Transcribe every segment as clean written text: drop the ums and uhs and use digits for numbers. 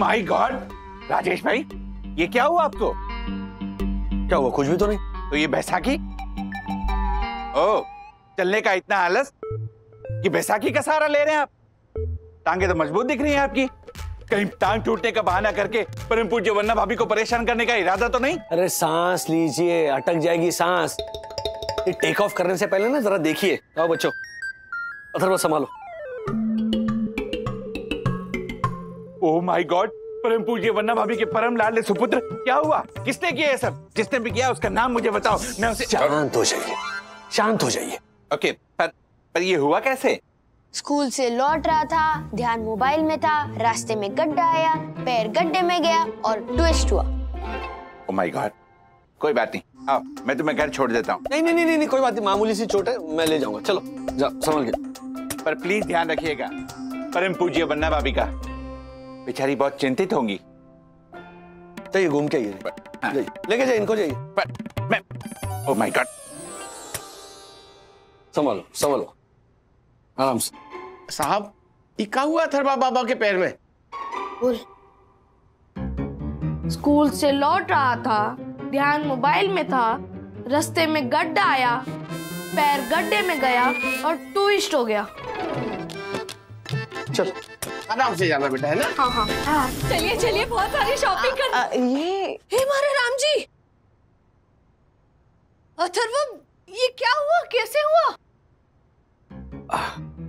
My God, Rajesh भाई ये क्या हुआ आपको? क्या हुआ? कुछ भी तो नहीं। तो ये बैसाखी? ओह, चलने का इतना आलस कि बैसाखी का सहारा ले रहे हैं आप? टांगे तो मजबूत दिख रही हैं आपकी। कहीं टांग टूटने का बहाना करके परम पूज्य वन्ना भाभी को परेशान करने का इरादा तो नहीं? अरे सांस लीजिए, अटक जाएगी सांस। ये टेक ऑफ करने से पहले ना जरा देखिए। आओ बच्चों, अथर्व संभालो। ओह माय गॉड, परम पूज्य वन्ना भाभी के परम लाडले सुपुत्र, क्या हुआ? किसने किया ये सब? जिसने भी किया उसका नाम मुझे बताओ, मैं उसे। शांत हो जाइए, शांत हो जाइए। ओके, पर ये हुआ कैसे? स्कूल से लौट रहा था, ध्यान मोबाइल में था, रास्ते में गड्ढा आया, पैर गड्ढे में गया और ट्विस्ट हुआ। ओह माय गॉड, कोई बात नहीं, आओ मैं तुम्हें घर छोड़ देता हूँ। नहीं नहीं नहीं नहीं, कोई बात नहीं, मामूली सी चोट है, मैं ले जाऊंगा। चलो जाओ, संभल के। पर प्लीज ध्यान रखिएगा, परम पूज्य वन्ना भाभी का, बेचारी बहुत चिंतित होंगी। जाइए, घूम के आइए। हाँ। लेके जाइए इनको, जाइए। पर मैं, ओह माय गॉड, संभालो संभालो, आराम से। साहब, ये क्या हुआ अथर्वा बाबा के पैर में? बोल। स्कूल से लौट रहा था, ध्यान मोबाइल में था, रास्ते में गड्ढा आया, पैर गड्ढे में गया और ट्विस्ट हो गया। चल आराम से जाना बेटा, है ना? हाँ हाँ हाँ, चलिए चलिए, बहुत सारी शॉपिंग कर। ये हे मारे राम जी, अथर्व ये क्या हुआ, कैसे हुआ?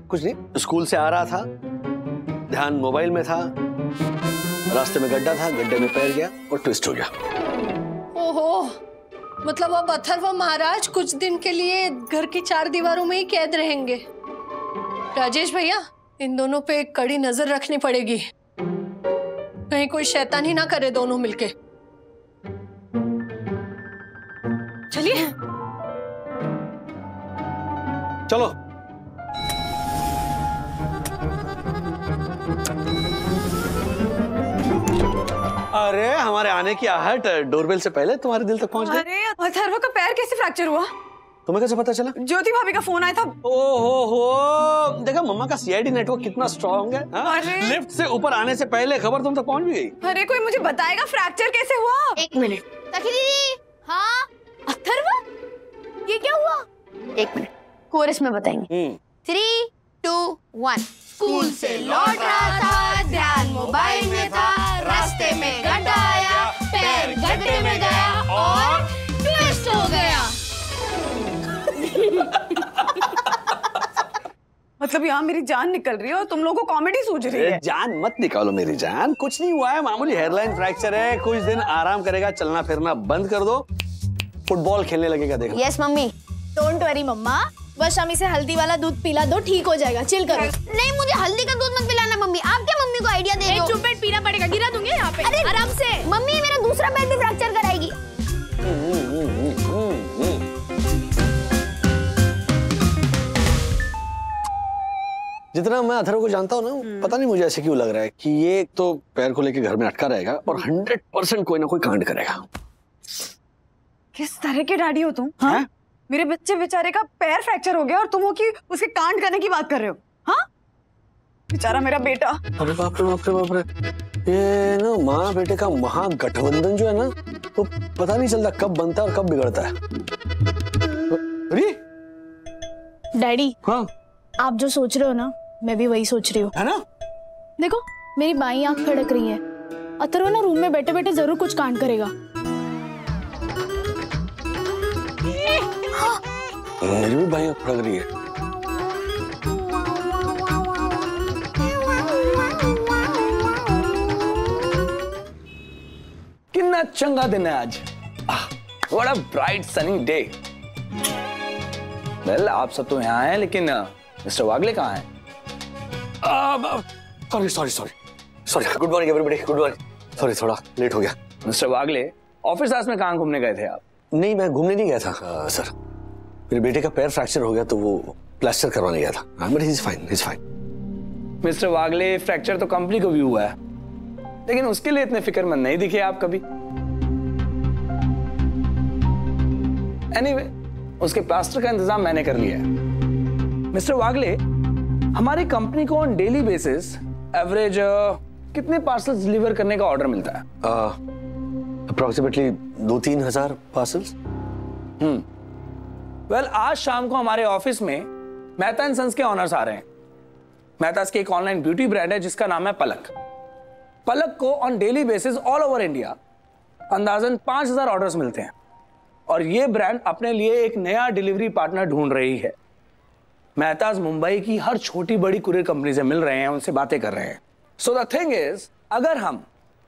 कुछ नहीं, स्कूल से आ रहा था, ध्यान मोबाइल में था, रास्ते में गड्ढा था, गड्ढे में पैर गया और ट्विस्ट हो गया। ओहो, मतलब अब अथर्व महाराज कुछ दिन के लिए घर की 4 दीवारों में ही कैद रहेंगे। राजेश भैया, इन दोनों पे एक कड़ी नजर रखनी पड़ेगी, कहीं कोई शैतानी ना करे दोनों मिलके। चलिए चलो। अरे हमारे आने की आहट डोरबेल से पहले तुम्हारे दिल तक पहुंच गई। अरे अथर्व का पैर कैसे फ्रैक्चर हुआ? तुम्हें कैसे पता चला? ज्योति भाभी का फोन आया था। ओहो हो, देखा मम्मा का सीआईडी नेटवर्क कितना स्ट्रांग है। अरे। लिफ्ट से ऊपर आने से पहले खबर तुम तक पहुंच भी गई। अरे कोई मुझे बताएगा फ्रैक्चर कैसे हुआ? 1 मिनट। सखी दीदी, हाँ? अथर्व ये क्या हुआ? 1 मिनट, कोरस में बताएंगे। 3, 2, 1। स्कूल से लौट रहा था, ध्यान मोबाइल में था, रास्ते में गड्ढा आया, पैर गड्ढे में गया और ट्विस्ट हो गया। मतलब यहाँ मेरी जान निकल रही है और तुम लोगों को कॉमेडी सूझ रही है। जान मत निकालो मेरी जान, कुछ नहीं हुआ है, मामूली हेयरलाइन फ्रैक्चर है, कुछ दिन आराम करेगा, चलना फिरना बंद कर दो, फुटबॉल खेलने लगेगा, देखो। Yes mummy. डोंट वरी मम्मा, बस हम इसे हल्दी वाला दूध पिला दो, ठीक हो जाएगा, चिल करो। नहीं, मुझे हल्दी का दूध मत पिलाना मम्मी, आप क्या मम्मी को आइडिया दे रहे हो? एक चुप बेड पीना पड़ेगा, गिरा दूंगी यहाँ पे। अरे आराम से। मम्मी मेरा दूसरा पैर भी फ्रैक्चर कराएगी। जितना मैं अथर्व को जानता हूँ ना, पता नहीं मुझे ऐसे क्यों लग रहा है कि ये तो पैर को लेके घर में अटका रहेगा और 100% कोई ना कोई कांड करेगा। किस तरह के डैडी हो तुम? हाँ? मेरे बच्चे बेचारे का पैर फ्रैक्चर हो गया और तुम हो कि उसके कांड करने की बात कर रहे हो? हाँ? बेचारा मेरा बेटा। अरे बाप रे बाप रे बाप रे, ये ना माँ बेटे का महागठबंधन जो है ना, तो पता नहीं चलता कब बनता है और कब बिगड़ता है। अरे डैडी, हाँ आप जो सोच रहे हो ना, मैं भी वही सोच रही हूँ, है ना? देखो मेरी बाई आंख फड़क रही है, अथर्व ना रूम में बैठे बैठे जरूर कुछ कांड करेगा। मेरी भी बाई फड़क रही है। कितना चंगा दिन है आज। What a bright sunny day. Well, आप सब तो यहाँ हैं, लेकिन मिस्टर वागले कहाँ हैं? Sorry good morning everybody, good morning. Sorry थोड़ा लेट हो गया। मिस्टर वागले, ऑफिस आवर्स में कहाँ घूमने गए थे आप? नहीं, मैं घूमने नहीं गया था सर, मेरे बेटे का पैर फ्रैक्चर हो गया तो वो प्लास्टर करवाने गया था। But he is fine, he is fine. Mister Wagle, fracture तो कंपनी को भी हुआ है, लेकिन उसके लिए इतने फिक्रमंद नहीं दिखे आप कभी। एनीवे, उसके प्लास्टर का इंतजाम मैंने कर लिया है। मिस्टर वागले, हमारी कंपनी को ऑन डेली बेसिस एवरेज कितने पार्सल्स डिलीवर करने का ऑर्डर मिलता है? अप्रोक्सीमेटली 2-3 हजार पार्सल्स। वेल, आज शाम को हमारे ऑफिस में मेहता एंड सन्स के ऑनर्स आ रहे हैं। मेहता की एक ऑनलाइन ब्यूटी ब्रांड है जिसका नाम है पलक। पलक को on daily basis all over India अंदाजन 5000 ऑर्डर्स मिलते हैं और ये ब्रांड अपने लिए एक नया डिलीवरी पार्टनर ढूंढ रही है। मेहताज मुंबई की हर छोटी बड़ी कुरियर कंपनी से मिल रहे हैं, उनसे बातें कर रहे हैं। सो द थिंग इज, अगर हम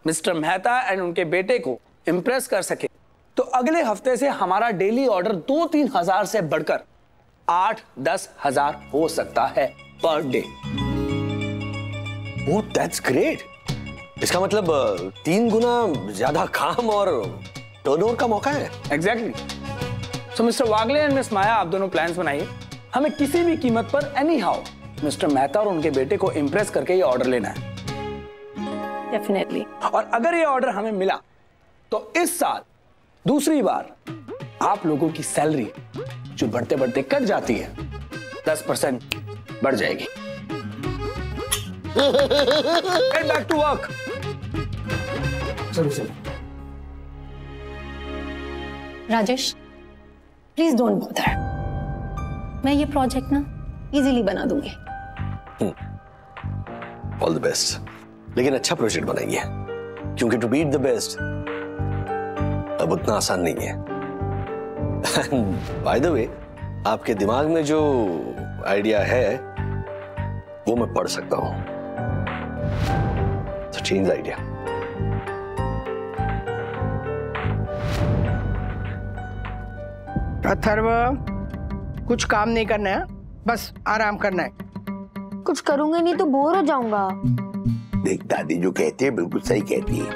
मिस्टर मेहता एंड उनके बेटे को इंप्रेस कर सके तो अगले हफ्ते से हमारा डेली ऑर्डर 2-3 हजार से बढ़कर 8-10 हजार हो सकता है per day. Oh, that's great. इसका मतलब 3 गुना ज्यादा काम और टर्नओवर का मौका है। Exactly. So mister Wagle and miss Maya, आप दोनों प्लान्स बनाइए। हमें किसी भी कीमत पर एनी हाउ मिस्टर मेहता और उनके बेटे को इंप्रेस करके ये ऑर्डर लेना है। डेफिनेटली। और अगर ये ऑर्डर हमें मिला तो इस साल दूसरी बार आप लोगों की सैलरी जो बढ़ते बढ़ते कट जाती है 10% बढ़ जाएगी। Get back to work. Rajesh, please don't bother. मैं ये प्रोजेक्ट ना इजीली बना दूंगी। All the best. लेकिन अच्छा प्रोजेक्ट बनाइए, क्योंकि टू बीट द बेस्ट अब उतना आसान नहीं है। बाय द वे, आपके दिमाग में जो आइडिया है वो मैं पढ़ सकता हूं। तो चेंज आइडिया। अथर्व, कुछ काम नहीं करना है, बस आराम करना है। कुछ करूंगी नहीं तो बोर हो जाऊंगा। देख, दादी जो कहती है बिल्कुल सही कहती है।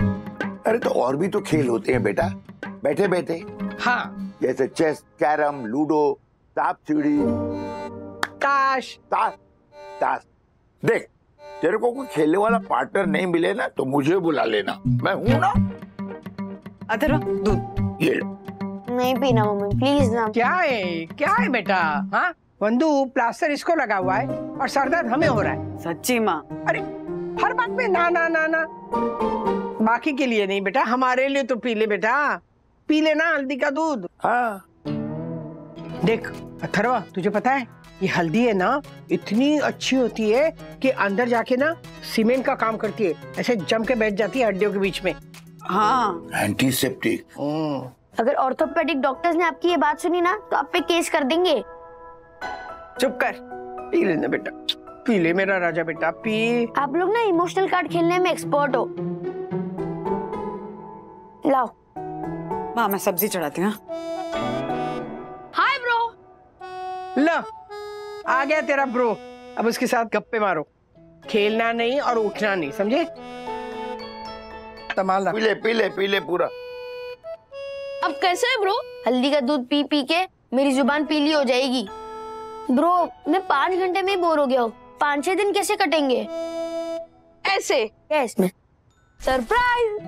अरे तो और भी तो खेल होते हैं बेटा, बैठे बैठे। हाँ, जैसे चेस, कैरम, लूडो, सांप सीढ़ी, ताश। ताश। देख, तेरे को कोई खेलने वाला पार्टनर नहीं मिले ना तो मुझे बुला लेना, मैं हूं ना। अथर्व, दूध। ये लो। नहीं पीना मम्मी, प्लीज ना। क्या है बेटा? हाँ, बंधु प्लास्टर इसको लगा हुआ है और सरदर्द हमें हो रहा है। सच्ची माँ? अरे हर बात में ना ना ना ना। बाकी के लिए नहीं बेटा, हमारे लिए तो पी ले बेटा, पी लेना हल्दी का दूध। हाँ। देख अथर्वा, तुझे पता है ये हल्दी है ना, इतनी अच्छी होती है कि अंदर जाके ना सीमेंट का काम करती है, ऐसे जम के बैठ जाती है हड्डियों के बीच में। हाँ, एंटीसेप्टिक। अगर ऑर्थोपेडिक डॉक्टर्स ने आपकी ये बात सुनी ना तो आप पे केस कर देंगे। चुप कर, पी लेना बेटा, पी ले मेरा राजा बेटा, पी। आप लोग ना इमोशनल कार्ड खेलने में एक्सपर्ट हो। लाओ। माँ मैं सब्जी चढ़ाती हूँ। Hi bro. लो, आ गया तेरा ब्रो। अब उसके साथ गप्पे मारो, खेलना नहीं और उठना नहीं, समझे? तमाल पी ले पूरा। अब कैसे है ब्रो? हल्दी का दूध पी पी के मेरी जुबान पीली हो जाएगी। ब्रो, मैं 5 घंटे में बोर हो गया हूँ। 5-6 दिन कैसे कटेंगे? ऐसे क्या इसमें? Surprise!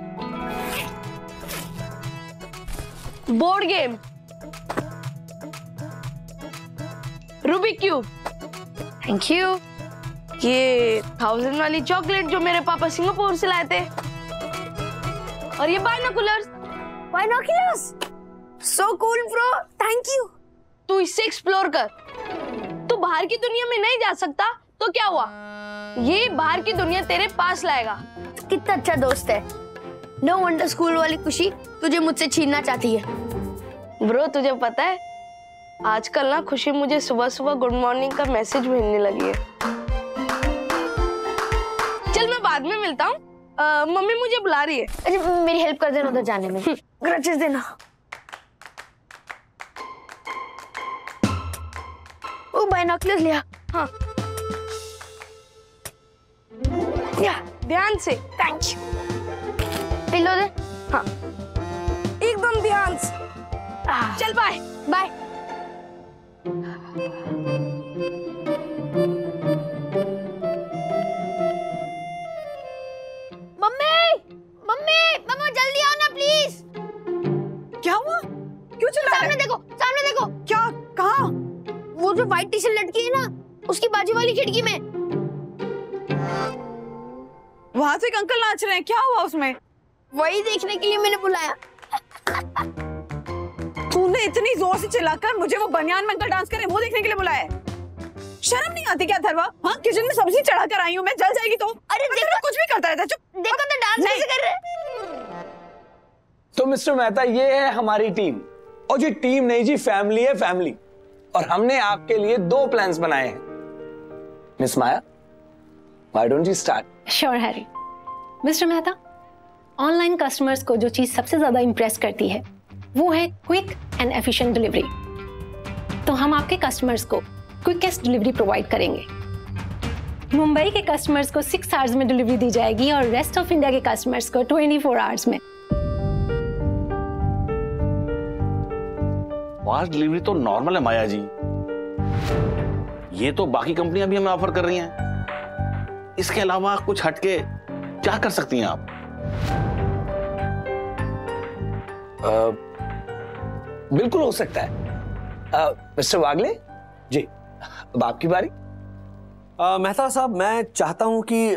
Board game, Rubik cube. Thank you. ये 1000 वाली चॉकलेट जो मेरे पापा सिंगापुर से लाए थे, और ये binoculars. Binoculars, so cool bro, thank you. तू इससे एक्सप्लोर कर। तू बाहर की दुनिया में नहीं जा सकता तो क्या हुआ, ये बाहर की दुनिया तेरे पास लाएगा। कितना अच्छा दोस्त है। नो वंडर स्कूल वाली खुशी तुझे मुझसे छीनना चाहती है। ब्रो, तुझे पता है आजकल ना खुशी मुझे सुबह सुबह गुड मॉर्निंग का मैसेज भेजने लगी है। चल मैं बाद में मिलता हूँ, मम्मी मुझे बुला रही है। अच्छा मेरी हेल्प कर देना उधर जाने में, ग्रचेस देना। वो बाइनोकुलर्स लिया। हाँ, या ध्यान से। Thank you. पिलो दे। हाँ, एकदम ध्यान से। चल बाय बाय। मम्मी जल्दी आओ ना प्लीज। क्या हुआ? क्यों चिल्ला रहे? सामने देखो। क्या? कहाँ? वो जो व्हाइट टी शर्ट लटकी है ना, उसकी बाजू वाली खिड़की में। वहां तो एक अंकल नाच रहे हैं, क्या हुआ उसमें? वही देखने के लिए मैंने बुलाया। तूने इतनी जोर से चिल्लाकर मुझे वो बनियान में अंकल डांस कर रहे हैं वो देखने के लिए बुलाया है? शर्म नहीं आती क्या अथर्वा? हाँ, किचन में सब्जी चढ़ा कर आई हूँ मैं, जल जाएगी तो। अरे देखो, कुछ भी करता रहता है। चुप देखो तो डांस कैसे कर रहे हैं। तो मिस्टर मेहता, ये है हमारी टीम। और जी टीम नहीं जी, फैमिली है, फैमिली। और हमने आपके लिए 2 प्लान्स बनाए हैं। Miss Maya, why don't you start? Sure Harry. Mister Mehta, online customers को जो चीज सबसे ज्यादा इंप्रेस करती है वो है क्विक एंड एफिशिएंट डिलीवरी। तो हम आपके कस्टमर्स को क्विकेस्ट डिलीवरी प्रोवाइड करेंगे। मुंबई के कस्टमर्स को 6 आवर्स में डिलीवरी दी जाएगी और रेस्ट ऑफ इंडिया के कस्टमर्स को 24 आवर्स में। फास्ट डिलीवरी तो नॉर्मल है माया जी, ये तो बाकी कंपनियां भी हमें ऑफर कर रही हैं। इसके अलावा कुछ हटके क्या कर सकती हैं आप? बिल्कुल हो सकता है। मिस्टर वागले जी, अब आपकी बारी। मेहता साहब, मैं चाहता हूं कि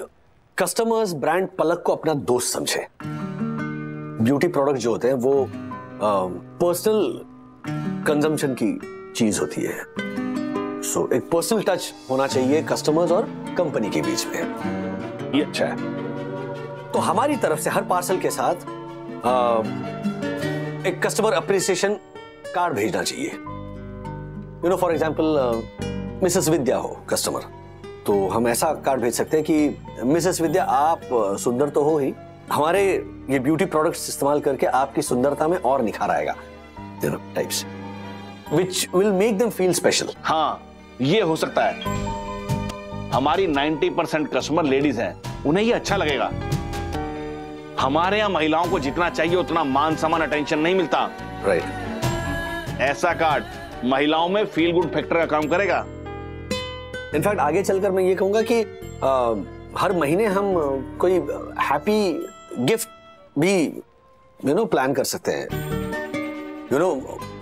कस्टमर्स ब्रांड पलक को अपना दोस्त समझे। ब्यूटी प्रोडक्ट जो होते हैं वो पर्सनल कंजम्पशन की चीज होती है। सो एक पर्सनल टच होना चाहिए कस्टमर्स और कंपनी के बीच में। ये अच्छा है। तो हमारी तरफ से हर पार्सल के साथ एक कस्टमर अप्रिसिएशन कार्ड भेजना चाहिए। You know, for example missus Vidya हो कस्टमर, तो हम ऐसा कार्ड भेज सकते हैं कि मिसेस विद्या, आप सुंदर तो हो ही, हमारे ये ब्यूटी प्रोडक्ट्स इस्तेमाल करके आपकी सुंदरता में और निखार आएगा, you know, types, which will make them feel special. हाँ, ये हो सकता है। हमारी 90% कस्टमर लेडीज हैं, उन्हें ये अच्छा लगेगा। हमारे यहाँ महिलाओं को जितना चाहिए उतना मान सम्मान अटेंशन नहीं मिलता। राइट। ऐसा कार्ड महिलाओं में फील गुड फैक्टर का काम करेगा। इनफैक्ट आगे चलकर मैं ये कहूंगा कि हर महीने हम कोई हैप्पी गिफ्ट भी यू नो प्लान कर सकते हैं। यू नो,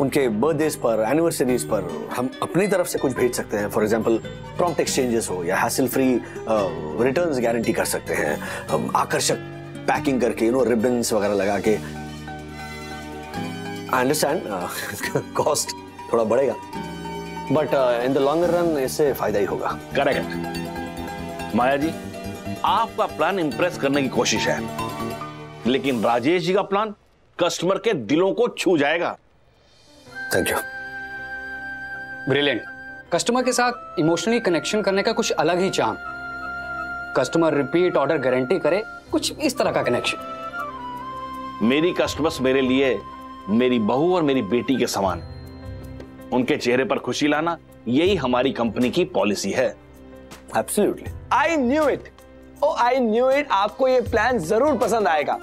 उनके बर्थडेज पर, एनिवर्सरीज पर हम अपनी तरफ से कुछ भेज सकते हैं। फॉर एग्जांपल प्रॉम्प्ट एक्सचेंजेस हो या हैसल फ्री रिटर्न्स गारंटी कर सकते हैं, हम आकर्षक पैकिंग करके, यू नो, रिबन्स वगैरह लगा के। आई अंडरस्टैंड कॉस्ट थोड़ा बढ़ेगा, but in the longer run इससे फायदा ही होगा। करेक्ट। माया जी, आपका प्लान इंप्रेस करने की कोशिश है, लेकिन राजेश जी का प्लान कस्टमर के दिलों को छू जाएगा। Thank you. ब्रिलियंट। कस्टमर के साथ इमोशनली कनेक्शन करने का कुछ अलग ही charm. Customer repeat order guarantee करे, कुछ इस तरह का कनेक्शन। मेरी कस्टमर्स मेरे लिए मेरी बहू और मेरी बेटी के समान, उनके चेहरे पर खुशी लाना, यही हमारी कंपनी की पॉलिसी है। Absolutely. I knew it. Oh I knew it. आपको ये प्लान जरूर पसंद आएगा।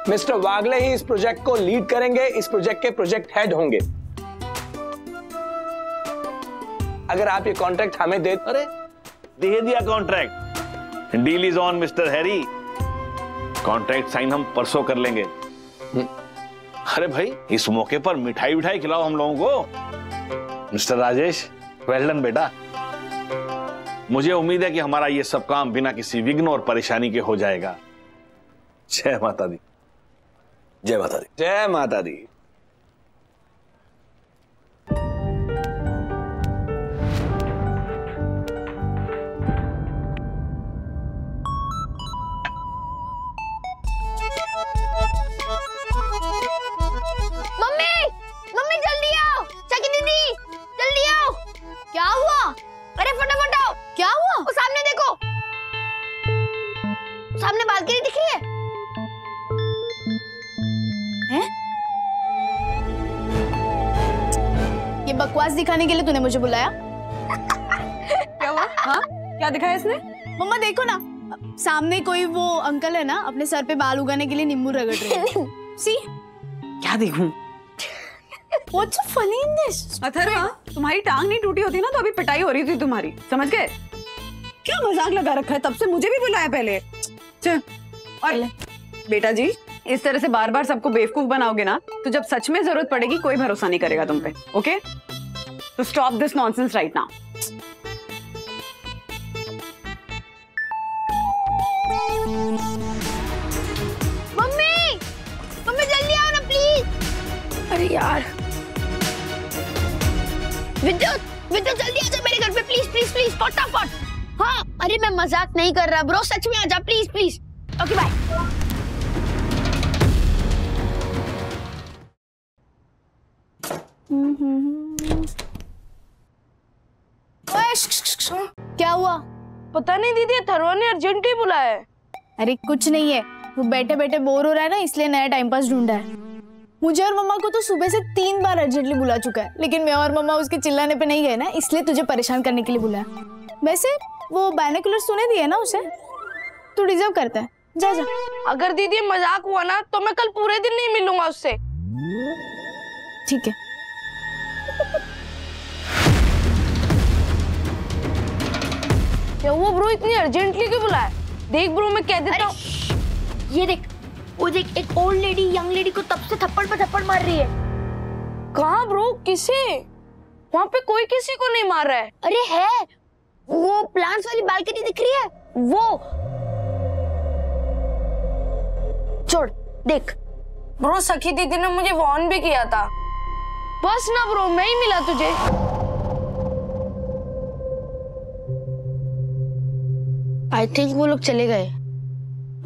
मिस्टर वागले ही इस प्रोजेक्ट को लीड करेंगे, इस प्रोजेक्ट के प्रोजेक्ट हेड होंगे। अगर आप ये कॉन्ट्रैक्ट हमें दे दिया contract. Deal is on mister Harry. Contract sign हम परसों कर लेंगे। अरे भाई, इस मौके पर मिठाई विठाई खिलाओ हम लोगों को। मिस्टर राजेश, वेल डन बेटा। मुझे उम्मीद है कि हमारा ये सब काम बिना किसी विघ्न और परेशानी के हो जाएगा। जय माता दी। जय माता दी। जय माता दी। मम्मी, मम्मी जल्दी आओ। चकी दीदी, जल्दी आओ। क्या हुआ? अरे फटाफट आओ। क्या हुआ? वो सामने देखो, सामने बालकनी दिख रही है। ये बकवास दिखाने के लिए तूने मुझे बुलाया? क्या हुआ? हाँ, क्या दिखाया इसने? मम्मा देखो ना, सामने कोई वो अंकल है ना, अपने सर पे बाल उगाने के लिए नींबू रगड़ रहे हैं। सी, क्या देखूं? What's so funny in this? Atharva, तुम्हारी टांग नहीं टूटी होती ना तो अभी पिटाई हो रही थी तुम्हारी, समझ गए? क्या मजाक लगा रखा है, तब से मुझे भी बुलाया पहले। चल, और बेटा जी, इस तरह से बार बार सबको बेवकूफ बनाओगे ना तो जब सच में जरूरत पड़ेगी कोई भरोसा नहीं करेगा तुम पे। ओके, तो stop this nonsense right now. यार। विद्युत, विद्युत जल्दी आ जा मेरे घर पे, प्लीज प्लीज प्लीज, फटाफट। हाँ, अरे मैं मजाक नहीं कर रहा ब्रो, सच में आ जा प्लीज प्लीज। Okay bye. क्या हुआ? पता नहीं दीदी, अथर्वा ने अर्जेंटली बुलाया है। अरे कुछ नहीं है, वो बैठे बैठे बोर हो रहा है ना, इसलिए नया टाइम पास ढूंढा है। मुझे और मम्मा को तो सुबह से 3 बार अर्जेंटली बुला चुका है, लेकिन मैं और मम्मा उसके चिल्लाने पे नहीं गए ना, इसलिए तुझे परेशान करने के लिए बुलाया। वैसे वो बाइनोकुलर्स तूने दिए ना उसे, तू डिजर्व करता है, जा जा। अगर दीदी मजाक हुआ ना तो मैं कल पूरे दिन नहीं मिलूंगा उससे। ठीक है। क्या हुआ ब्रो, इतनी अर्जेंटली क्यों बुलाया? देख ब्रो, मैं कह देता हूँ। ये देख, वो देख, एक ओल्ड लेडी यंग लेडी को तब से थप्पड़ पे थप्पड़ मार रही है। कहाँ ब्रो, किसे? वहाँ पे कोई किसी को नहीं मार रहा है। अरे है, वो प्लांट्स वाली बालकनी दिख रही है, वो। छोड़, देख। ब्रो सखी दीदी ने मुझे वार्न भी किया था। बस ना ब्रो, मैं ही मिला तुझे। आई थिंक वो लोग चले गए।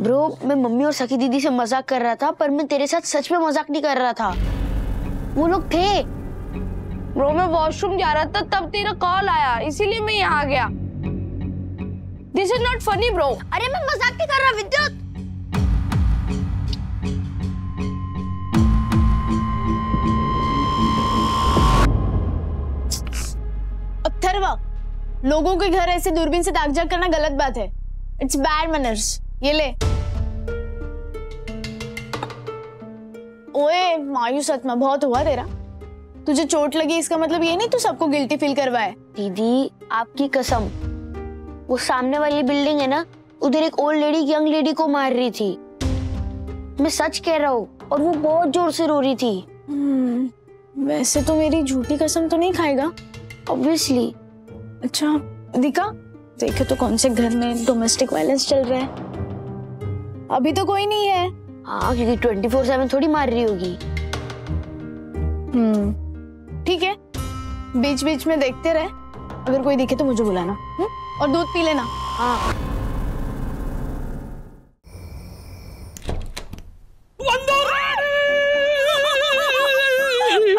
ब्रो, मैं मम्मी और सखी दीदी से मजाक कर रहा था, पर मैं तेरे साथ सच में मजाक नहीं कर रहा था। वो लोग थे। ब्रो मैं वॉशरूम जा रहा था, तब तेरा कॉल आया, इसीलिए मैं यहाँ आ गया। This is not funny bro. अरे मैं मजाक नहीं कर रहा विद्युत। अथर्वा, लोगों के घर ऐसे दूरबीन से ताक झाक करना गलत बात है। It's bad manners. ये ले। ओए मायूस आत्मा, बहुत हुआ तेरा। तुझे चोट लगी इसका मतलब ये नहीं तू सबको गिल्टी फील करवाए। दीदी आपकी कसम, वो सामने वाली बिल्डिंग है ना, उधर एक ओल्ड लेडी यंग लेडी को मार रही थी। मैं सच कह रहा हूँ, और वो बहुत जोर से रो रही थी। वैसे तो मेरी झूठी कसम तो नहीं खाएगा ऑब्वियसली। अच्छा दिखा, देखे तो कौन से घर में डोमेस्टिक वायलेंस चल रहा है। अभी तो कोई नहीं है। हाँ, क्योंकि 24/7 थोड़ी मार रही होगी। ठीक है, बीच बीच में देखते रहे, अगर कोई दिखे तो मुझे बुलाना। और दूध पी लेना। हाँ।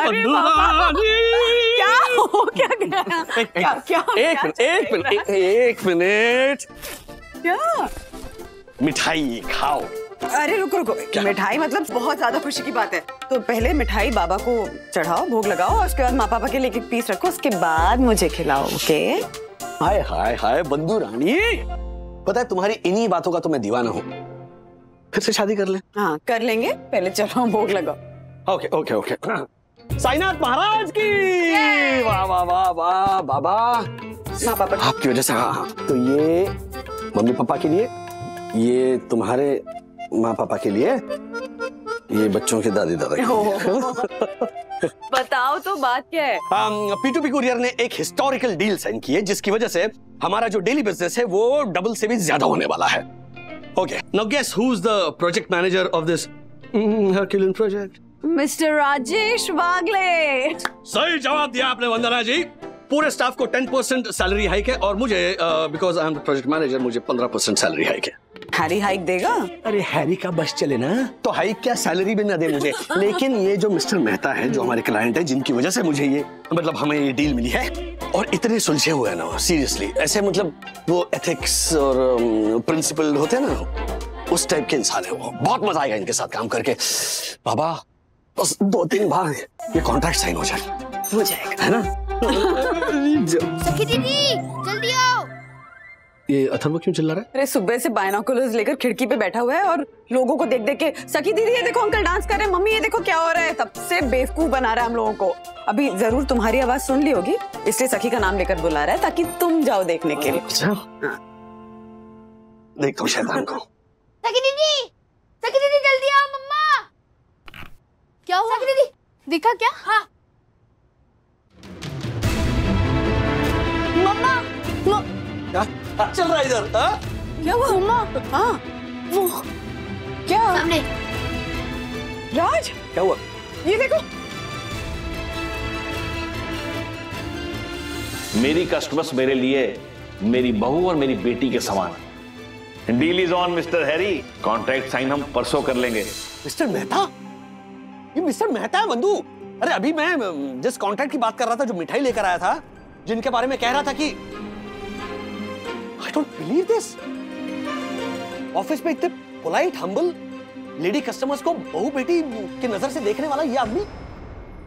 अरे बाबा, क्या हो क्या गया? एक मिनट। क्या? मिठाई खाओ। अरे रुको रुको, मिठाई मतलब बहुत ज्यादा खुशी की बात है। तो पहले मिठाई बाबा को चढ़ाओ, भोग लगाओ, और उसके बाद माँ पापा के लिए एक पीस रखो, उसके बाद मुझे खिलाओ। ओके? हाय हाय हाय बंधु रानी, पता है तुम्हारी इन्हीं बातों का तो मैं दीवाना हूँ। फिर से शादी कर ले। हाँ कर लेंगे, पहले चलो भोग लगाओ। Okay okay okay. Sainath Maharaj की। वाह वाह वाह वाह बाबा, आपकी वजह से। हाँ, तो ये मम्मी पापा के लिए, ये तुम्हारे माँ पापा के लिए, ये बच्चों के दादी दादा के लिए। बताओ तो बात क्या है? P2P कुरियर ने एक हिस्टोरिकल डील साइन की है, जिसकी वजह से हमारा जो डेली बिजनेस है वो डबल से भी ज्यादा होने वाला है। Okay, now guess who is the project manager of this Herculean project? Mister Rajesh Wagle. सही जवाब दिया आपने वंदना जी। पूरे स्टाफ को 10% सैलरी हाइक है, और मुझे because I am the project manager, मुझे 15% सैलरी हाइक है। हैरी हाइक देगा? अरे हैरी का बस चले ना तो हाइक क्या, सैलरी भी ना दे मुझे। लेकिन ये जो मिस्टर मेहता है, जो हमारे क्लाइंट है, जिनकी वजह से मुझे ये, मतलब हमें ये डील मिली है, और इतने सुलझे हुए हैं ना, सीरियसली ऐसे, मतलब वो एथिक्स और प्रिंसिपल होते हैं ना, उस टाइप के इंसान है वो। बहुत मजा आएगा इनके साथ काम करके। बाबा बस 2-3 बार ये कॉन्ट्रैक्ट साइन हो जाएगा, है ना? सखी दीदी जल्दी आओ। ये अथर्व क्यों चिल्ला रहा है? अरे सुबह से बाइनोकुलर्स लेकर खिड़की पे बैठा हुआ है, और लोगों को देख देख के, सखी दीदी ये देखो अंकल डांस कर रहे हैं, मम्मी ये देखो क्या हो रहा है, तब से बेवकूफ बना रहा है हम लोगों को। अभी जरूर तुम्हारी आवाज सुन ली होगी, इसलिए सखी का नाम लेकर बुला रहा है, ताकि तुम जाओ देखने के लिए। देखता हूँ शैतान को। सखी दीदी जल्दी आओ। मम्मा क्या हुआ? सखी दीदी दिखा क्या? हाँ मम्मा, क्या चल रहा है इधर? क्या हुआ मम्मा? हाँ वो क्या? सामने। राज क्या हुआ? ये देखो, मेरी कस्टमर्स मेरे लिए मेरी बहू और मेरी बेटी के समान है। Deal is on mister Harry, contract sign हम परसों कर लेंगे। मिस्टर मेहता, ये मिस्टर मेहता है बंधु। अरे अभी मैं जिस कॉन्ट्रैक्ट की बात कर रहा था, जो मिठाई लेकर आया था, जिनके बारे में कह रहा था कि I don't believe this. Office में इतने पोलाइट हम्बल लेडी कस्टमर्स को बहू बेटी की नजर से देखने वाला ये आदमी,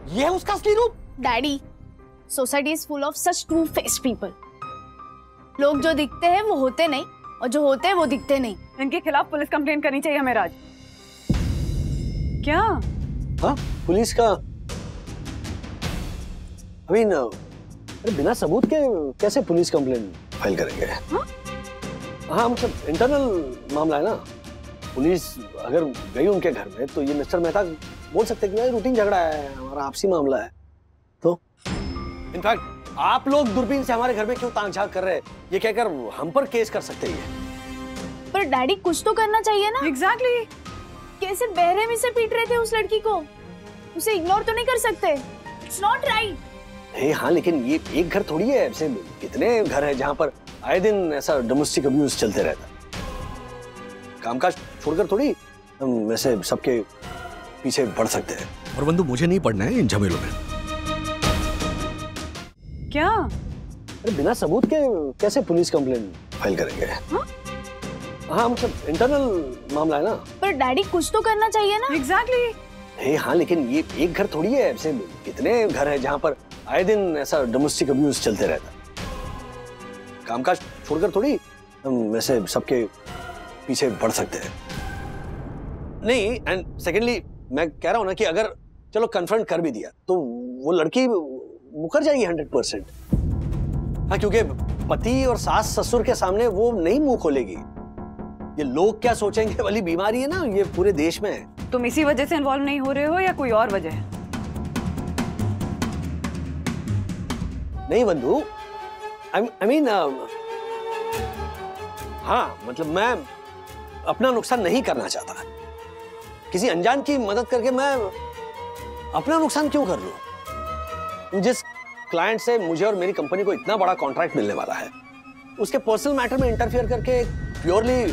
ये है उसका असली रूप। Daddy, society is full of such two faced people. लोग जो दिखते हैं वो होते नहीं, और जो होते हैं वो दिखते नहीं। इनके खिलाफ पुलिस कंप्लेंट करनी चाहिए हमें, राज। क्या? हाँ, पुलिस का अभी न, अरे बिना सबूत के कैसे पुलिस कंप्लेंट फाइल करेंगे? हाँ, मतलब इंटरनल मामला है ना। पुलिस अगर गई उनके घर में तो ये मिस्टर मेहता बोल सकते हैं कि रूटीन झगड़ा है, हमारा आपसी मामला है। तो इनफैक्ट आप लोग दूरबीन से हमारे घर में क्यों ताक झांक कर रहे हैं, ये कहकर हम पर केस कर सकते हैं। पर डैडी कुछ तो करना चाहिए ना। एग्जैक्टली। कैसे बेरहमी से पीट रहे थे उस लड़की को, उसे इग्नोर तो नहीं कर सकते। It's not right. हाँ, लेकिन ये एक घर थोड़ी है, ऐसे कितने घर हैं जहां पर आए दिन ऐसा डोमेस्टिक अब्यूज चलते रहता। कामकाज छोड़कर थोड़ी हम ऐसे सबके पीछे बढ़ सकते हैं। और बंधु, मुझे नहीं पढ़ना है इन झमेलों में। क्या? अरे बिना सबूत के कैसे पुलिस कंप्लेंट फाइल करेंगे? हाँ, मतलब इंटरनल मामला है ना। पर डैडी कुछ तो करना चाहिए ना। एग्जैक्टली। हाँ, लेकिन ये एक घर थोड़ी है, ऐसे कितने घर हैं जहां पर आए दिन ऐसा डोमेस्टिक अब्यूज चलते रहता। कामकाज छोड़कर थोड़ी हम ऐसे सबके पीछे बढ़ सकते हैं। नहीं, एंड सेकेंडली मैं कह रहा हूं ना कि अगर चलो कन्फ्रंट कर भी दिया तो वो लड़की मुकर जाएगी 100%। हाँ, क्योंकि पति और सास ससुर के सामने वो नहीं मुंह खोलेगी। ये लोग क्या सोचेंगे वाली बीमारी है ना, ये पूरे देश में है। तुम इसी वजह से इन्वॉल्व नहीं हो रहे हो या कोई और वजह है? नहीं बंधु, आई मीन हाँ, मतलब मैं अपना नुकसान नहीं करना चाहता। किसी अनजान की मदद करके मैं अपना नुकसान क्यों कर लूं? जिस क्लाइंट से मुझे और मेरी कंपनी को इतना बड़ा कॉन्ट्रैक्ट मिलने वाला है, उसके पर्सनल मैटर में इंटरफियर करके प्योरली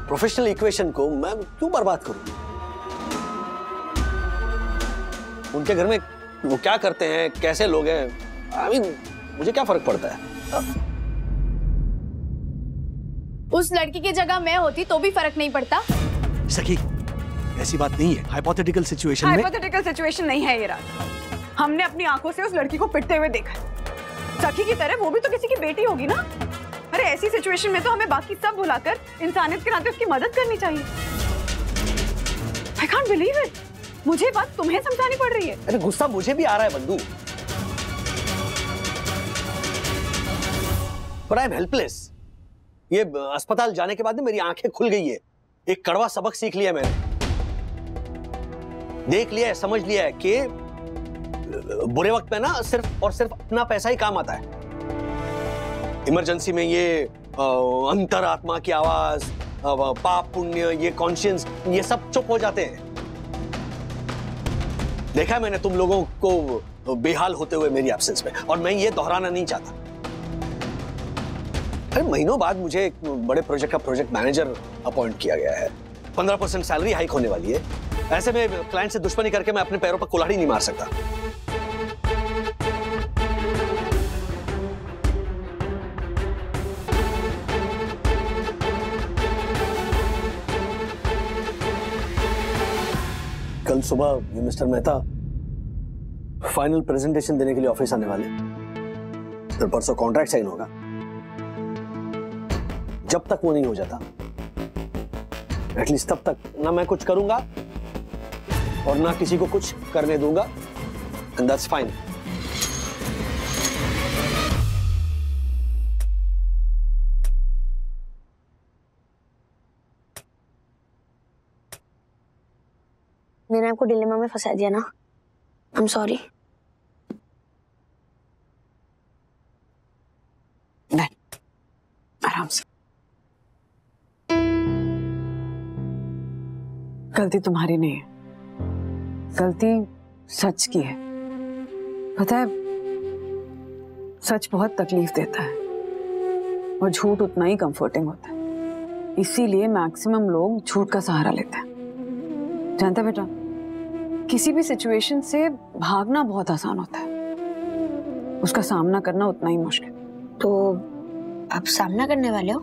प्रोफेशनल इक्वेशन को मैं क्यों बर्बाद करूं? उनके घर में वो क्या करते हैं, कैसे लोग हैं, आई मीन मुझे क्या फर्क पड़ता है? उस लड़की की जगह मैं होती तो भी फर्क नहीं पड़ता। सखी, ऐसी बात नहीं है। हाइपोथेटिकल सिचुएशन में हाइपोथेटिकल सिचुएशन नहीं है ये राज। हमने अपनी आंखों से उस लड़की को पिटते हुए देखा। सखी की तरह वो भी तो किसी की बेटी होगी ना। अरे ऐसी सिचुएशन में तो हमें बाकी सब भुलाकर इंसानियत के नाते उसकी मदद करनी चाहिए। I can't believe it। मुझे बात तुम्हें समझानी पड़ रही है। अरे गुस्सा मुझे भी आ रहा है बंधु, but I'm helpless। ये अस्पताल जाने के बाद मेरी आंखें खुल गई है। एक कड़वा सबक सीख लिया मैंने, देख लिया है, समझ लिया है कि बुरे वक्त में ना सिर्फ और सिर्फ अपना पैसा ही काम आता है। इमरजेंसी में ये अंतरात्मा की आवाज, पाप पुण्य, ये कॉन्शियंस, ये सब चुप हो जाते हैं। देखा है मैंने तुम लोगों को बेहाल होते हुए मेरी एब्सेंस में, और मैं ये दोहराना नहीं चाहता। अरे महीनों बाद मुझे एक बड़े प्रोजेक्ट का प्रोजेक्ट मैनेजर अपॉइंट किया गया है। 15% सैलरी हाइक होने वाली है। ऐसे में क्लाइंट से दुश्मनी करके मैं अपने पैरों पर कुल्हाड़ी नहीं मार सकता। कल सुबह ये मिस्टर मेहता फाइनल प्रेजेंटेशन देने के लिए ऑफिस आने वाले। फिर परसों कॉन्ट्रैक्ट साइन होगा। जब तक वो नहीं हो जाता, एटलीस्ट तब तक ना मैं कुछ करूंगा और ना किसी को कुछ करने दूंगा, एंड दैट्स फाइन। मैंने आपको डिलेमा में फंसा दिया ना, आई एम सॉरी। नहीं, आराम से। गलती तुम्हारी नहीं है, गलती सच की है। पता है, सच बहुत तकलीफ देता है और झूठ उतना ही कंफर्टिंग होता है। इसीलिए मैक्सिमम लोग झूठ का सहारा लेते हैं। जानता बेटा, किसी भी सिचुएशन से भागना बहुत आसान होता है, उसका सामना करना उतना ही मुश्किल। तो आप सामना करने वाले हो?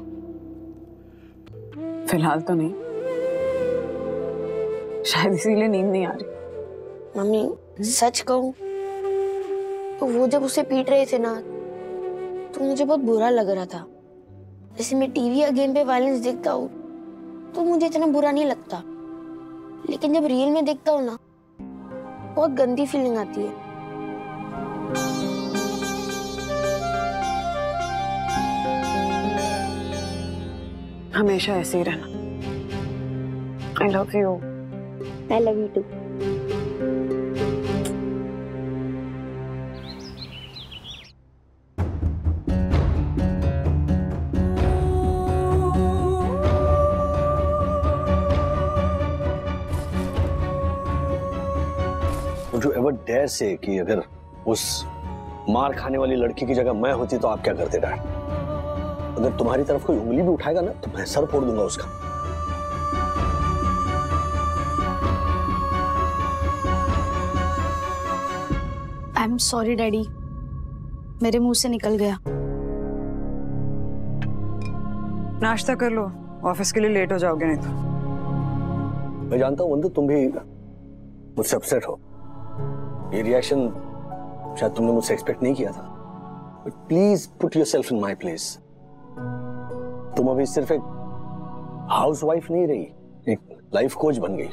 फिलहाल तो नहीं, शायद इसीलिए नींद नहीं आ रही। मम्मी सच कहूं तो वो जब उसे पीट रहे थे ना, तो मुझे बहुत बुरा लग रहा था। जैसे मैं टीवी या गेम पे वायलेंस देखता हूँ तो मुझे इतना बुरा नहीं लगता, लेकिन जब रियल में देखता हूँ ना, बहुत गंदी फीलिंग आती है। हमेशा ऐसे ही रहना। I love you. I love you too. Would you ever dare say कि अगर उस मार खाने वाली लड़की की जगह मैं होती तो आप क्या करते डैड? अगर तुम्हारी तरफ कोई उंगली भी उठाएगा ना तो मैं सर फोड़ दूंगा उसका। आई एम सॉरी डैडी, मेरे मुंह से निकल गया। नाश्ता कर लो, ऑफिस के लिए लेट हो जाओगे नहीं तो। मैं जानता हूं वंदु, तुम भी मुझसे अपसेट हो। ये रिएक्शन शायद तुमने मुझसे एक्सपेक्ट नहीं किया था, but please put yourself in my place. तुम अभी सिर्फ एक हाउसवाइफ नहीं रही, एक लाइफ कोच बन गई।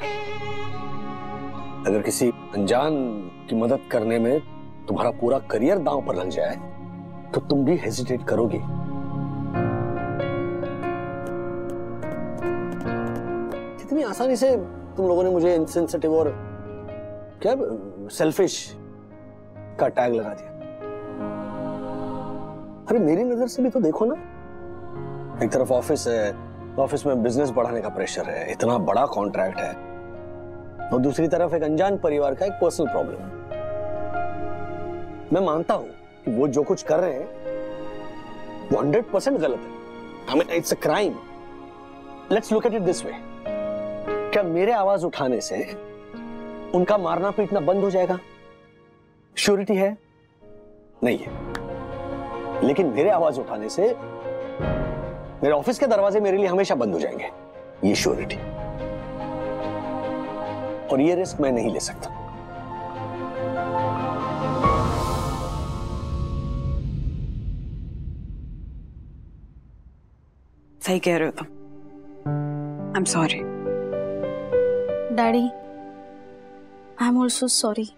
अगर किसी अनजान की मदद करने में तुम्हारा पूरा करियर दांव पर लग जाए तो तुम भी हेजिटेट करोगी। कितनी आसानी से तुम लोगों ने मुझे इनसेंसिटिव और क्या सेल्फिश का टैग लगा दिया। अरे मेरी नजर से भी तो देखो ना, एक तरफ ऑफिस है, ऑफिस में बिजनेस बढ़ाने का प्रेशर है, इतना बड़ा कॉन्ट्रैक्ट है, और दूसरी तरफ एक अनजान परिवार का एक पर्सनल प्रॉब्लम। मैं मानता हूं कि वो जो कुछ कर रहे हैं वो 100% गलत है। I mean, it's a crime. Let's look at it this way. क्या मेरे आवाज उठाने से उनका मारना पीटना बंद हो जाएगा? श्योरिटी है? नहीं है। लेकिन मेरे आवाज उठाने से मेरे ऑफिस के दरवाजे मेरे लिए हमेशा बंद हो जाएंगे, ये श्योरिटी। और ये रिस्क मैं नहीं ले सकता। सही कह रहे हो तुम। I am sorry daddy, I am also sorry.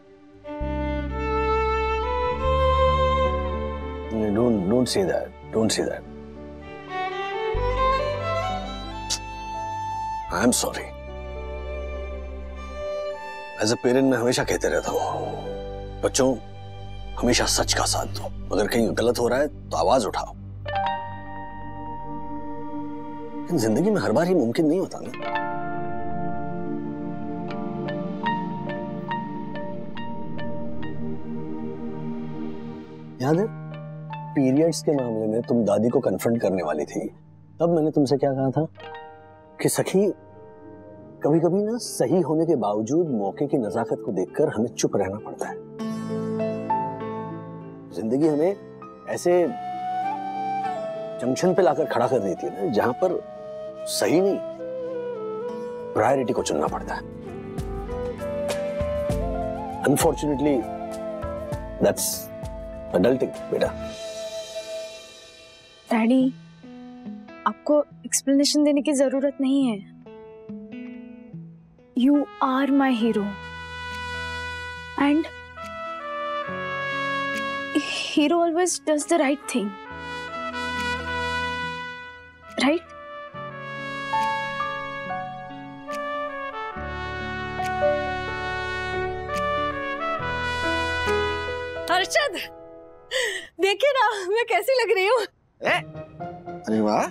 Don't say that. Don't say that. I am sorry. As a parent मैं हमेशा कहते रहता हूँ, बच्चों हमेशा सच का साथ दो। अगर कहीं गलत हो रहा है तो आवाज उठाओ। लेकिन जिंदगी में हर बार ही मुमकिन नहीं होता ना। याद है पीरियड्स के मामले में तुम दादी को कन्फ्रंट करने वाली थी, तब मैंने तुमसे क्या कहा था कि सखी, कभी कभी ना सही होने के बावजूद मौके की नजाकत को देखकर हमें चुप रहना पड़ता है। जिंदगी हमें ऐसे जंक्शन पे लाकर खड़ा कर देती है ना, जहां पर सही नहीं प्रायोरिटी को चुनना पड़ता है। अनफॉर्चुनेटली दैट्स अडल्टिंग बेटा। डैडी, आपको एक्सप्लेनेशन देने की जरूरत नहीं है। You are my hero and hero always does the right thing, right? Harshad, देखिए ना मैं कैसी लग रही हूँ। अरे वाह,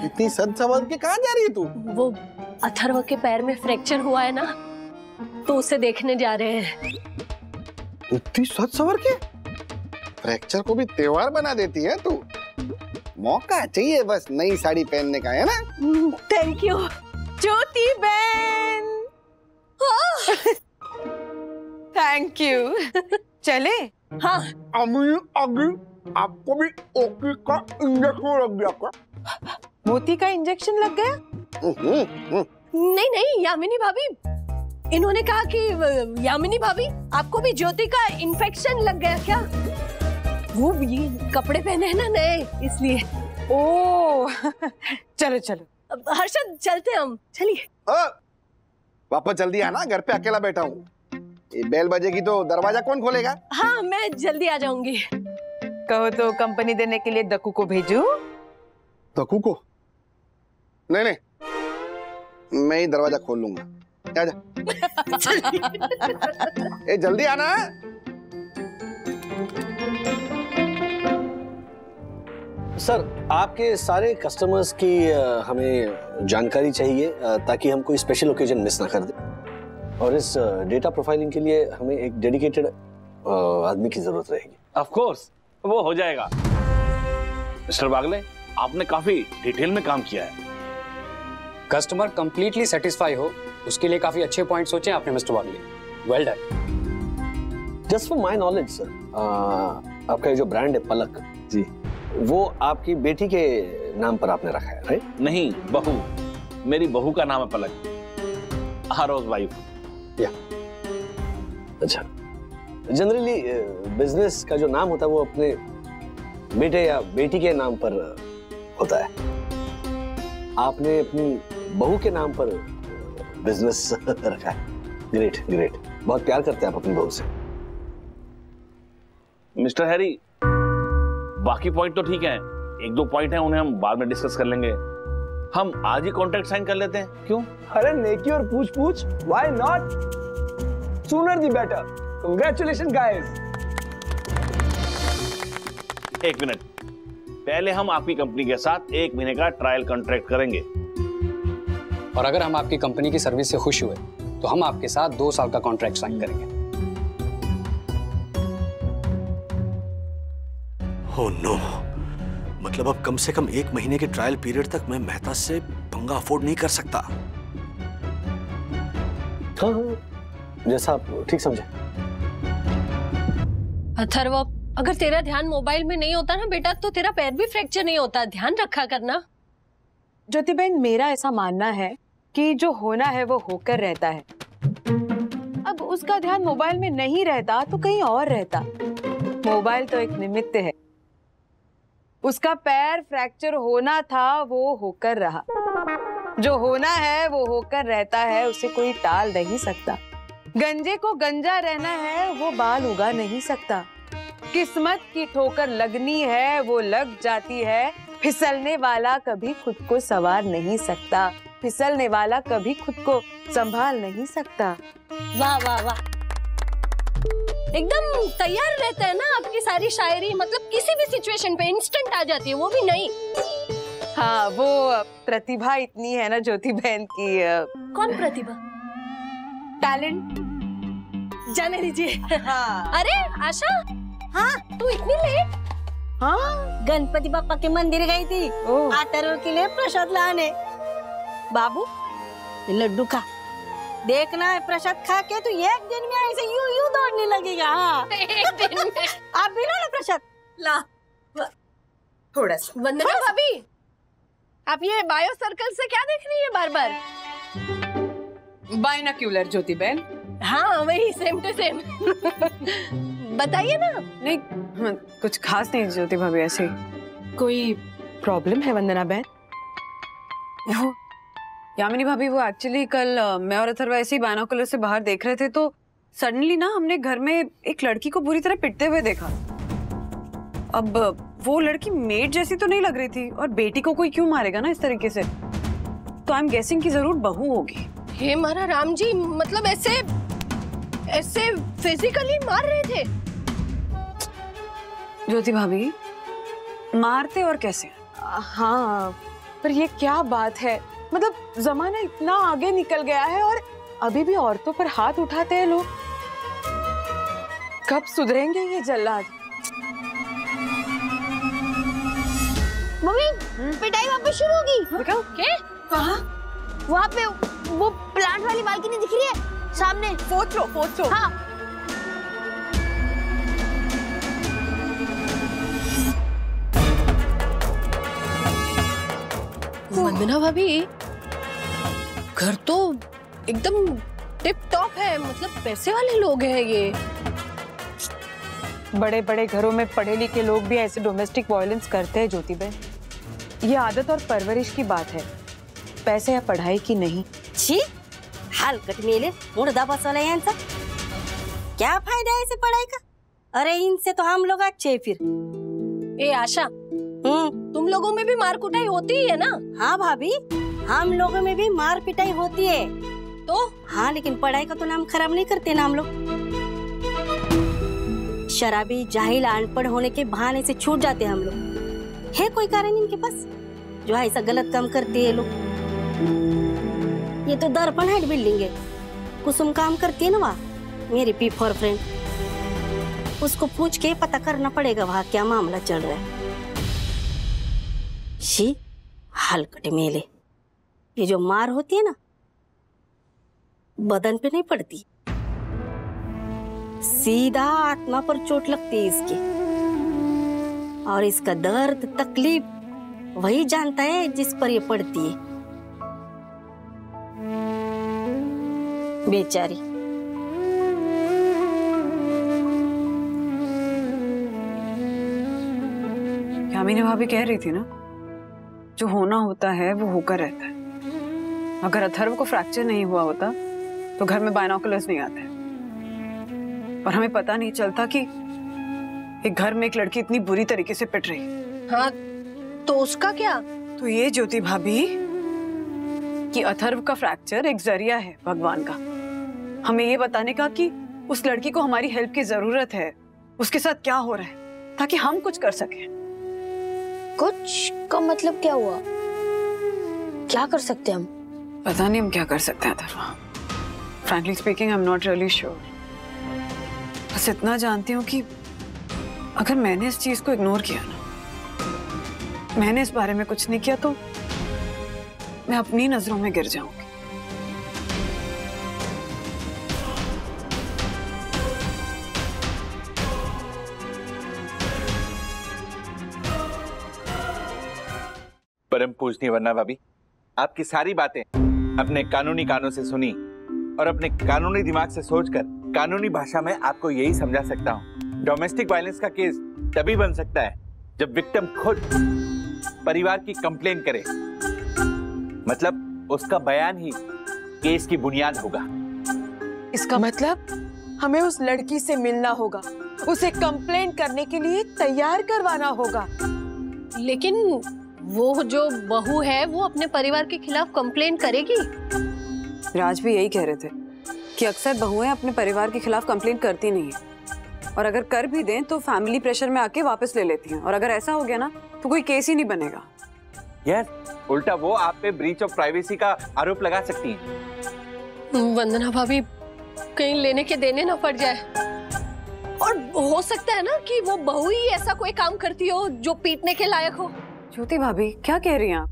इतनी सज संवर के कहाँ जा रही है तू? वो अथर्व के पैर में फ्रैक्चर हुआ है ना, तो उसे देखने जा रहे हैं। इतनी सज संवर के? फ्रैक्चर को भी त्योहार बना देती है तू। मौका चाहिए बस नई साड़ी पहनने का, है ना? थैंक यू ज्योति बहन। Thank you. चले? हाँ। अभी आपको भी ओके का इंजेक्शन लग गया क्या? मोती का इंजेक्शन लग गया? नहीं नहीं यामिनी भाभी, इन्होंने कहा कि यामिनी भाभी आपको भी ज्योति का इन्फेक्शन लग गया क्या? वो ये कपड़े पहने हैं ना नए, इसलिए। ओ चलो चलो हर्षद चलते हम, चलिए। वापस जल्दी आना, घर पे अकेला बैठा हूँ। ये बेल बजेगी तो दरवाजा कौन खोलेगा? हाँ मैं जल्दी आ जाऊंगी। कहो तो कंपनी देने के लिए दक्कू को भेजूं? दक्कू को? नहीं नहीं, मैं ही दरवाजा खोल लूंगा। जा जा। ए जल्दी आना। सर, आपके सारे कस्टमर्स की हमें जानकारी चाहिए ताकि हम कोई स्पेशल ओकेजन मिस ना कर दें। और इस डेटा प्रोफाइलिंग के लिए हमें एक डेडिकेटेड आदमी की जरूरत रहेगी। ऑफ कोर्स, वो हो जाएगा। मिस्टर बागले, आपने काफी डिटेल में काम किया है। कस्टमर कंप्लीटली सेटिस्फाई हो, उसके लिए काफी अच्छे पॉइंट सोचे आपने mister Bagle. Well done. Just for my knowledge sir, आपका जो ब्रांड है पलक जी, वो आपकी बेटी के नाम पर आपने रखा है, राइट? नहीं, बहू। मेरी बहू का नाम है पलक, आरोज वाइफ। या अच्छा, जनरली बिजनेस का जो नाम होता है वो अपने बेटे या बेटी के नाम पर होता है। आपने अपनी बहू के नाम पर बिजनेस रखा है। ग्रेट ग्रेट, बहुत प्यार करते हैं आप अपनी बहू से। मिस्टर हैरी, बाकी पॉइंट तो ठीक है, एक दो पॉइंट हैं, उन्हें हम बाद में डिस्कस कर लेंगे। हम आज ही कॉन्ट्रैक्ट साइन कर लेते हैं, क्यों? अरे नेकी और पूछ पूछ, why not? Sooner the better. Congratulations guys. एक मिनट, पहले हम आपकी कंपनी के साथ 1 महीने का ट्रायल कॉन्ट्रैक्ट करेंगे। और अगर हम आपकी कंपनी की सर्विस से खुश हुए तो हम आपके साथ 2 साल का कॉन्ट्रैक्ट साइन करेंगे। ओह नो, मतलब अब कम से कम 1 महीने के ट्रायल पीरियड तक मैं मेहता से पंगा अफोर्ड नहीं कर सकता। हाँ, जैसा आप ठीक समझे। अथर्व, अगर तेरा ध्यान मोबाइल में नहीं होता ना बेटा, तो तेरा पैर भी फ्रैक्चर नहीं होता। ध्यान रखा करना। ज्योति बहन, मेरा ऐसा मानना है कि जो होना है वो होकर रहता है। अब उसका ध्यान मोबाइल में नहीं रहता तो कहीं और रहता। मोबाइल तो एक निमित्त है। उसका पैर फ्रैक्चर होना था, वो होकर रहा। जो होना है वो होकर रहता है, उसे कोई टाल नहीं सकता। गंजे को गंजा रहना है, वो बाल उगा नहीं सकता। किस्मत की ठोकर लगनी है, वो लग जाती है। फिसलने वाला कभी खुद को संवार नहीं सकता। फिसलने वाला कभी खुद को संभाल नहीं सकता। वाह वाह वाह, एकदम तैयार रहता है ना आपकी सारी शायरी। मतलब किसी भी सिचुएशन पे इंस्टेंट आ जाती है, वो भी नहीं। हाँ, वो प्रतिभा इतनी है ना ज्योति बहन की। कौन प्रतिभा? टैलेंट। जाने दीजिए। हाँ। अरे आशा, हाँ तू इतनी लेट? हाँ, गणपति बापा के मंदिर गई थी अथर्व के लिए प्रसाद लाने। बाबू लड्डू खा, देखना है प्रसाद खा के तो 1 दिन में ऐसे यूं दौड़ने लगेगा। हाँ। 1 दिन में आप भी लो ना प्रसाद। ला थोड़ा सा। वंदना भाभी, आप ये बायो सर्कल से क्या देख रही है बार बार? बाइनोक्यूलर ज्योति बहन। हाँ वही, सेम टू सेम। बताइए ना। नहीं, कुछ खास नहीं ज्योति भाभी, ऐसे कोई प्रॉब्लम है वंदना बहन? यामिनी भाभी, वो एक्चुअली कल मैं और अथर्व ऐसे ही बाइनोक्यूलर से बाहर देख रहे थे तो सडनली ना हमने घर में एक लड़की को बुरी तरह पिटते हुए देखा। अब वो लड़की मेड जैसी तो नहीं लग रही थी, और बेटी को कोई क्यों मारेगा ना इस तरीके से। तो आई एम गेसिंग कि जरूर बहू होगी। हे मारा राम जी, मतलब ऐसे फिजिकली मार रहे थे? ज्योति भाभी, मारते और कैसे? हाँ, पर ये क्या बात है। मतलब जमाना इतना आगे निकल गया है और अभी भी औरतों पर हाथ उठाते हैं लोग। कब सुधरेंगे ये जल्लाद? मम्मी पिटाई वापस शुरू होगी। क्या? कहाँ? वहाँ पे वो प्लांट वाली बालकनी दिख रही है सामने। Fourth floor. हाँ। वंदना भाभी, घर तो एकदम टिप टॉप है, मतलब पैसे वाले लोग हैं ये। बड़े बड़े घरों में पढ़े लिखे लोग भी ऐसे डोमेस्टिक वायलेंस करते हैं ज्योति बहन। ये आदत और परवरिश की बात है, पैसे या पढ़ाई की नहीं। छी, हलकट मेले मुर्दा बसोला यांचा। क्या फायदा है इसे पढ़ाई का? अरे इनसे तो हम लोग अच्छे फिर। ए आशा, तुम लोगों में भी मार कुटाई होती है ना? हाँ भाभी, हम लोगों में भी मार पिटाई होती है। तो हाँ, लेकिन पढ़ाई का तो नाम खराब नहीं करते ना हम लोग। शराबी जाहिल अनपढ़ होने के बहाने से छूट जाते हैं हम लोग। है कोई कारण इनके पास जो ऐसा गलत काम करते हैं लोग? ये तो दर्पण हेड बिल्डिंग है, कुसुम काम करती है ना वहाँ, मेरी P4 फ्रेंड। उसको पूछ के पता करना पड़ेगा वहाँ क्या मामला चल रहा है। शी, हलकट मेले, ये जो मार होती है ना, बदन पे नहीं पड़ती, सीधा आत्मा पर चोट लगती है इसकी। और इसका दर्द तकलीफ वही जानता है जिस पर ये पड़ती है। बेचारी। यामिनी भाभी कह रही थी ना, जो होना होता है वो होकर रहता है। अगर अथर्व को फ्रैक्चर नहीं हुआ होता तो घर में बाइनोकुलर्स नहीं आते, और हमें पता नहीं चलता कि एक घर में एक लड़की इतनी बुरी तरीके से पिट रही। हाँ, तो उसका क्या? तो ये ज्योति भाभी कि अथर्व का फ्रैक्चर एक जरिया है भगवान का, हमें ये बताने का कि उस लड़की को हमारी हेल्प की जरूरत है, उसके साथ क्या हो रहा है, ताकि हम कुछ कर सकें। कुछ का मतलब क्या हुआ? क्या कर सकते हैं हम? पता नहीं हम क्या कर सकते हैं Atharva. Frankly speaking, I am not really sure. बस इतना जानती हूँ कि अगर मैंने इस चीज को इग्नोर किया ना, मैंने इस बारे में कुछ नहीं किया, तो मैं अपनी नजरों में गिर जाऊंगी। परम पूजनीय वंदना भाभी, आपकी सारी बातें अपने कानूनी कानों से सुनी और अपने कानूनी दिमाग से सोचकर कानूनी भाषा में आपको यही समझा सकता हूँ। डोमेस्टिक वायलेंस का केस तभी बन सकता है जब विक्टिम खुद परिवार की कंप्लेन करे, मतलब उसका बयान ही केस की बुनियाद होगा। इसका मतलब हमें उस लड़की से मिलना होगा, उसे कंप्लेन करने के लिए तैयार करवाना होगा। लेकिन वो जो बहू है वो अपने परिवार के खिलाफ कंप्लेन करेगी। राज भी यही कह रहे थे कि अक्सर बहुएं अपने परिवार के खिलाफ कंप्लेन करती नहीं है, और अगर कर भी दें तो फैमिली प्रेशर में आके वापस ले लेती हैं, और अगर ऐसा हो गया ना तो कोई केस ही नहीं बनेगा। यस, उल्टा वो आप पे ब्रीच ऑफ प्राइवेसी का आरोप लगा सकती हैं। वंदना भाभी, कहीं लेने के देने ना पड़ जाए। और हो सकता है ना कि वो बहू ही ऐसा कोई काम करती हो जो पीटने के लायक हो। ज्योति भाभी, क्या कह रही हैं आप?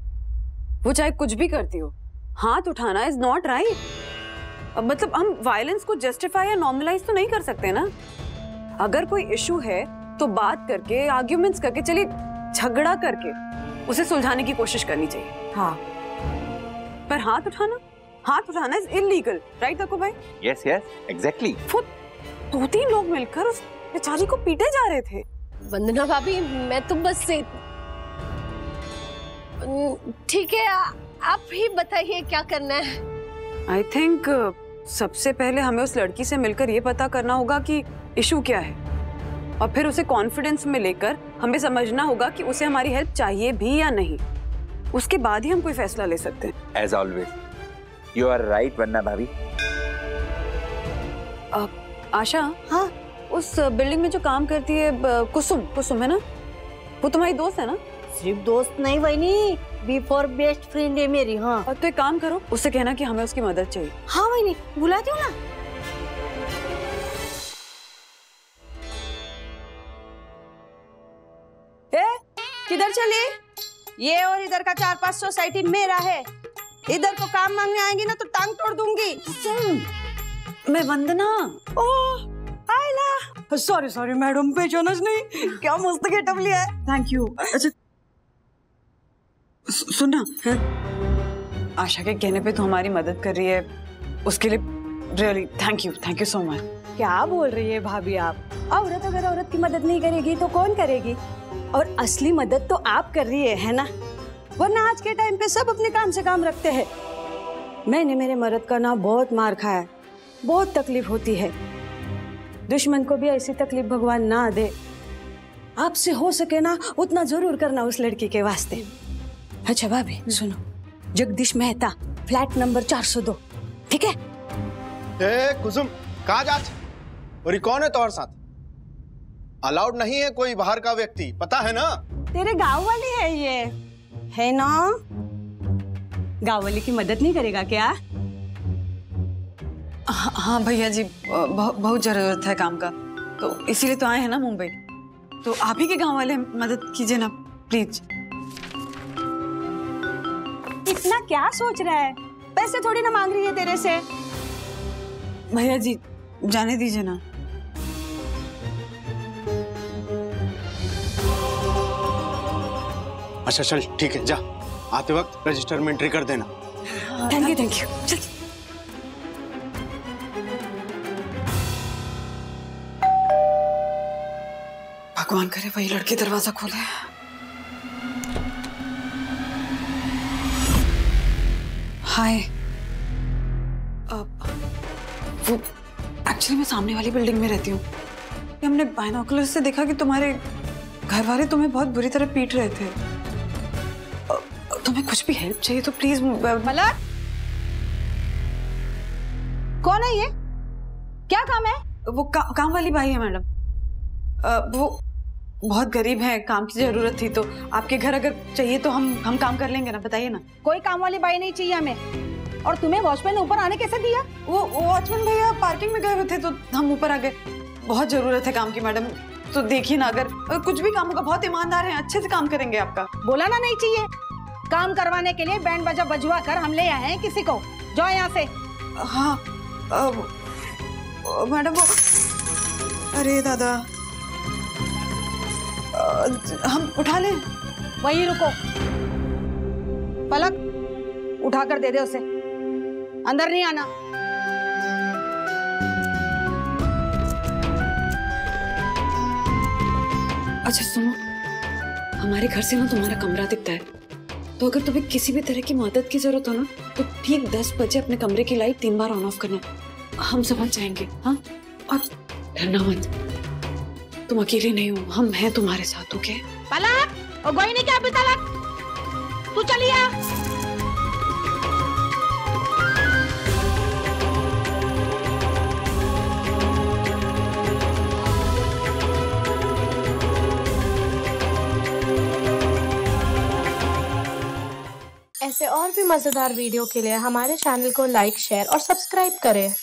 वो चाहे कुछ भी करती हो, हाथ उठाना इज नॉट राइट। मतलब हम वायलेंस को जस्टिफाई या नॉर्मलाइज तो नहीं कर सकते ना। अगर कोई इशू है तो बात करके, आर्ग्यूमेंट्स करके, चलिए झगड़ा करके उसे सुलझाने की कोशिश करनी चाहिए। हाँ, पर हाथ उठाना इज इलीगल, राइट अकू भाई? Yes yes, exactly. 2-3 लोग मिलकर उस बेचारी को पीटे जा रहे थे। वंदना भाभी, मैं तो बस ठीक है, आप ही बताइए क्या करना है। आई थिंक सबसे पहले हमें उस लड़की से मिलकर ये पता करना होगा कि इशू क्या है, और फिर उसे कॉन्फिडेंस में लेकर हमें समझना होगा कि उसे हमारी हेल्प चाहिए भी या नहीं। उसके बाद ही हम कोई फैसला ले सकते हैं। As always you are right Vandana भाभी। आशा, हाँ, उस बिल्डिंग में जो काम करती है कुसुम है ना, वो तुम्हारी दोस्त है ना? सिर्फ दोस्त नहीं वहीनी, B4 बेस्ट फ्रेंड है मेरी। हाँ, और तो एक काम करो, उससे कहना कि हमें उसकी मदद चाहिए। हाँ वहीनी, बुलाती हूँ ना। किधर चली? ये और इधर का 4-5 सोसाइटी मेरा है। इधर को काम मांगने आएंगी ना तो टांग तोड़ दूंगी। मैं वंदना। ओह आयला, सॉरी सॉरी मैडम, पहचानस नहीं। क्या मस्त गेटअप लिया है। Thank you. अच्छा सुनना, आशा के कहने पे तू हमारी मदद कर रही है, उसके लिए really thank you so much. क्या बोल रही है भाभी आप? औरत अगर औरत की मदद नहीं करेगी तो कौन करेगी? और असली मदद तो आप कर रही है ना? वरना आज के टाइम पे सब अपने काम से काम रखते हैं। मैंने मेरे मर्द का ना बहुत मार खाया है, बहुत तकलीफ होती है। दुश्मन को भी ऐसी तकलीफ भगवान ना दे। आपसे हो सके ना उतना जरूर करना उस लड़की के वास्ते। अच्छा भाभी सुनो, जगदीश मेहता, फ्लैट नंबर 402, ठीक है? कुसुम, कहाँ जाच? और ये कौन है तुम्हारे साथ? अलाउड नहीं है कोई बाहर का व्यक्ति, पता है ना? तेरे गांव वाली है ये, है ना? गांव वाली की मदद नहीं करेगा क्या? हाँ भैया जी, बहुत जरूरत है काम का, तो इसीलिए तो आए हैं ना मुंबई। तो आप ही के गांव वाले मदद कीजिए ना प्लीज। इतना क्या सोच रहा है? पैसे थोड़ी ना मांग रही है तेरे से। भैया जी जाने दीजिए ना। अच्छा चल ठीक है, जा आते वक्त रजिस्टर में एंट्री कर देना। Thank you. भगवान करे वही लड़की दरवाजा खोले। हाय, वो एक्चुअली मैं सामने वाली बिल्डिंग में रहती हूँ। हमने बाइनोकुलर से देखा कि तुम्हारे घर वाले तुम्हें बहुत बुरी तरह पीट रहे थे। तुम्हें कुछ भी हेल्प चाहिए तो प्लीज। मलक, कौन है ये? क्या काम है? वो काम वाली भाई है मैडम। वो बहुत गरीब है, काम की जरूरत थी, तो आपके घर अगर चाहिए तो हम काम कर लेंगे ना, बताइए ना। कोई काम वाली बाई नहीं चाहिए हमें। और तुम्हें वॉचमैन ऊपर आने कैसे दिया? वो वॉचमैन भैया पार्किंग में गए हुए थे तो हम ऊपर आ गए। बहुत जरूरत है काम की मैडम, तो देखिए ना, अगर कुछ भी काम होगा, बहुत ईमानदार हैं, अच्छे से काम करेंगे आपका। बोला ना नहीं चाहिए। काम करवाने के लिए बैंड बाजा बजवा कर हम ले आए हैं किसी को। जाओ यहाँ से। हाँ मैडम, वो अरे दादा, हम उठा लें? वहीं रुको। पलक उठाकर दे दे उसे, अंदर नहीं आना। अच्छा सुनो, हमारे घर से ना तुम्हारा कमरा दिखता है, तो अगर तुम्हें किसी भी तरह की मदद की जरूरत हो ना तो ठीक 10 बजे अपने कमरे की लाइट 3 बार ऑन ऑफ करना। हम समझ जाएंगे। हाँ, और डरना मत, तुम अकेले नहीं हो, हम हैं तुम्हारे साथ। ओके पलक, और गोई नहीं क्या पलक, तू चलिए। ऐसे और भी मजेदार वीडियो के लिए हमारे चैनल को लाइक, शेयर और सब्सक्राइब करें।